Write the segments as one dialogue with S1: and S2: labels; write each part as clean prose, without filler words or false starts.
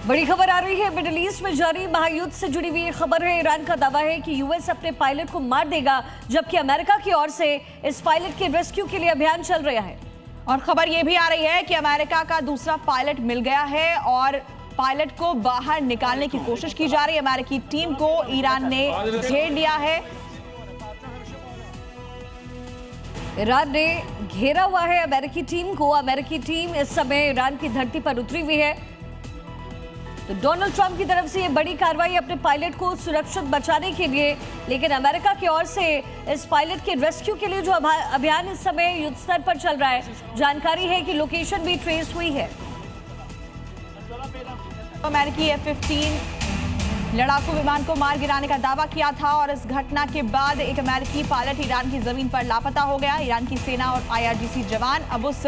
S1: बड़ी खबर आ रही है। मिडिल ईस्ट में जारी महायुद्ध से जुड़ी हुई खबर है। ईरान का दावा है कि यूएस अपने पायलट को मार देगा, जबकि अमेरिका की ओर से इस पायलट के रेस्क्यू के लिए अभियान चल रहा है।
S2: और खबर यह भी आ रही है कि अमेरिका का दूसरा पायलट मिल गया है और पायलट को बाहर निकालने की कोशिश की जा रही है। अमेरिकी टीम को ईरान ने घेर लिया है।
S1: ईरान ने घेरा हुआ है अमेरिकी टीम को। अमेरिकी टीम इस समय ईरान की धरती पर उतरी हुई है। तो डोनाल्ड ट्रंप की तरफ से ये बड़ी कार्रवाई अपने पायलट को सुरक्षित बचाने के लिए, लेकिन अमेरिका की ओर से इस पायलट के रेस्क्यू के लिए जो अभियान इस समय युद्ध स्तर पर चल रहा है, जानकारी है कि लोकेशन भी ट्रेस हुई है।
S2: अमेरिकी F-15 लड़ाकू विमान को मार गिराने का दावा किया था और इस घटना के बाद एक अमेरिकी पायलट ईरान की जमीन पर लापता हो गया। ईरान की सेना और IRGC जवान अब उस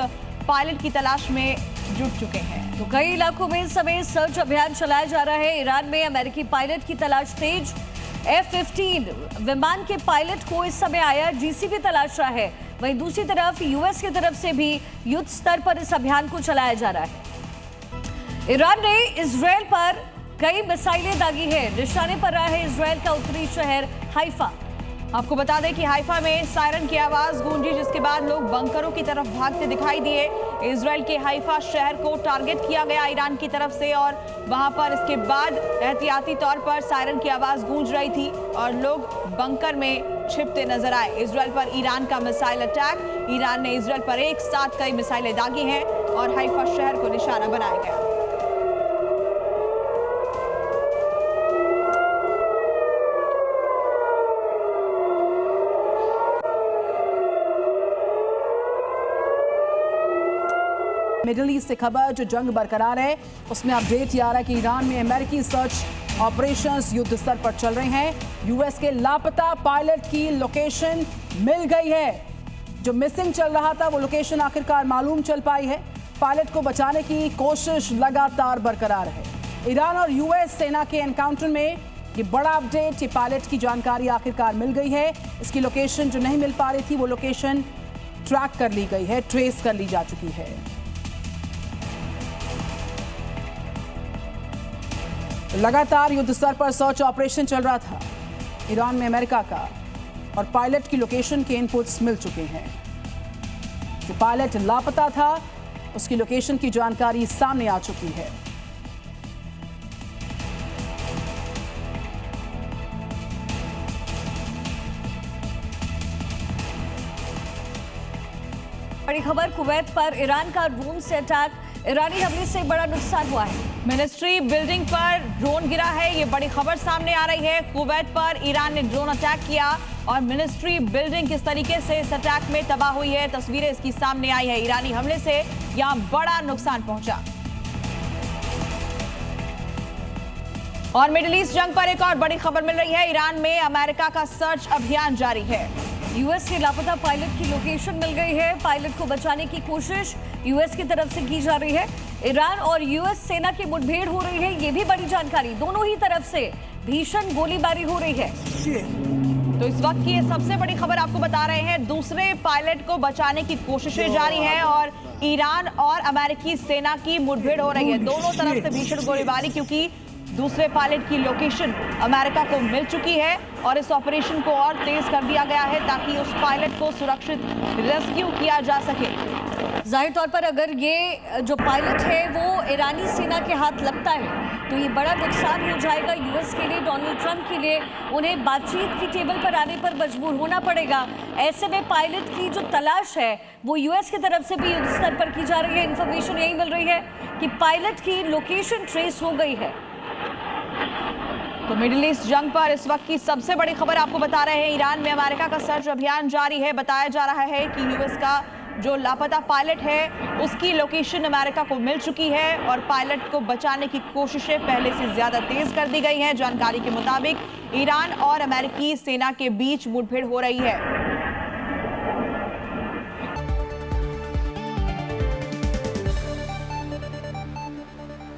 S2: पायलट की तलाश में जुट चुके हैं।
S1: तो कई इलाकों में इस समय सर्च अभियान चलाया जा रहा है। ईरान में अमेरिकी पायलट की तलाश तेज। F-15 विमान के पायलट को इस समय IRGC भी तलाश रहा है। वहीं दूसरी तरफ यूएस की तरफ से भी युद्ध स्तर पर इस अभियान को चलाया जा रहा है। ईरान ने इजरायल पर कई मिसाइलें दागी है। निशाने पर रहा है इजरायल का उत्तरी शहर हाइफा।
S2: आपको बता दें कि हाइफा में सायरन की आवाज गूंजी, जिसके बाद लोग बंकरों की तरफ भागते दिखाई दिए। इजरायल के हाइफा शहर को टारगेट किया गया ईरान की तरफ से और वहां पर इसके बाद एहतियाती तौर पर सायरन की आवाज गूंज रही थी और लोग बंकर में छिपते नजर आए। इजरायल पर ईरान का मिसाइल अटैक। ईरान ने इजरायल पर एक साथ कई मिसाइलें दागी हैं और हाइफा शहर को निशाना बनाया गया।
S3: मिडिल ईस्ट से खबर जो जंग बरकरार है, उसमें अपडेट ये आ रहा है कि ईरान में अमेरिकी सर्च ऑपरेशंस युद्ध स्तर पर चल रहे हैं। यूएस के लापता पायलट की लोकेशन मिल गई है। जो मिसिंग चल रहा था वो लोकेशन आखिरकार मालूम चल पाई है। पायलट को बचाने की कोशिश लगातार बरकरार है। ईरान और यूएस सेना के एनकाउंटर में ये बड़ा अपडेट, ये पायलट की जानकारी आखिरकार मिल गई है। इसकी लोकेशन जो नहीं मिल पा रही थी वो लोकेशन ट्रैक कर ली गई है, ट्रेस कर ली जा चुकी है। लगातार युद्ध स्तर पर सर्च ऑपरेशन चल रहा था ईरान में अमेरिका का और पायलट की लोकेशन के इनपुट्स मिल चुके हैं। जो पायलट लापता था उसकी लोकेशन की जानकारी सामने आ चुकी है।
S1: बड़ी खबर, कुवैत पर ईरान का ड्रोन से अटैक। ईरानी हमले से बड़ा नुकसान हुआ है।
S2: मिनिस्ट्री बिल्डिंग पर ड्रोन गिरा है, ये बड़ी खबर सामने आ रही है। कुवैत पर ईरान ने ड्रोन अटैक किया और मिनिस्ट्री बिल्डिंग किस तरीके से इस अटैक में तबाह हुई है, तस्वीरें इसकी सामने आई है। ईरानी हमले से यहां बड़ा नुकसान पहुंचा। और मिडिल ईस्ट जंग पर एक और बड़ी खबर मिल रही है। ईरान में अमेरिका का सर्च अभियान जारी है।
S1: यूएस के लापता पायलट की लोकेशन मिल गई है। पायलट को बचाने की कोशिश यूएस की तरफ से की जा रही है। ईरान और यूएस सेना की मुठभेड़ हो रही है, ये भी बड़ी जानकारी। दोनों ही तरफ से भीषण गोलीबारी हो रही है।
S2: तो इस वक्त की ये सबसे बड़ी खबर आपको बता रहे हैं। दूसरे पायलट को बचाने की कोशिशें जारी हैं और ईरान और अमेरिकी सेना की मुठभेड़ हो रही है। दोनों तरफ से भीषण गोलीबारी, क्योंकि दूसरे पायलट की लोकेशन अमेरिका को मिल चुकी है और इस ऑपरेशन को और तेज कर दिया गया है ताकि उस पायलट को सुरक्षित रेस्क्यू किया जा सके।
S1: जाहिर तौर पर अगर ये जो पायलट है वो ईरानी सेना के हाथ लगता है तो ये बड़ा नुकसान हो जाएगा यूएस के लिए, डोनाल्ड ट्रंप के लिए। उन्हें बातचीत की टेबल पर आने पर मजबूर होना पड़ेगा। ऐसे में पायलट की जो तलाश है वो यूएस की तरफ से भी युद्ध स्तर पर की जा रही है। इंफॉर्मेशन यही मिल रही है कि पायलट की लोकेशन ट्रेस हो गई है।
S2: तो मिडिल ईस्ट जंग पर इस वक्त की सबसे बड़ी खबर आपको बता रहे हैं। ईरान में अमेरिका का सर्च अभियान जारी है। बताया जा रहा है कि यूएस का जो लापता पायलट है उसकी लोकेशन अमेरिका को मिल चुकी है और पायलट को बचाने की कोशिशें पहले से ज्यादा तेज कर दी गई हैं। जानकारी के मुताबिक ईरान और अमेरिकी सेना के बीच मुठभेड़ हो रही है।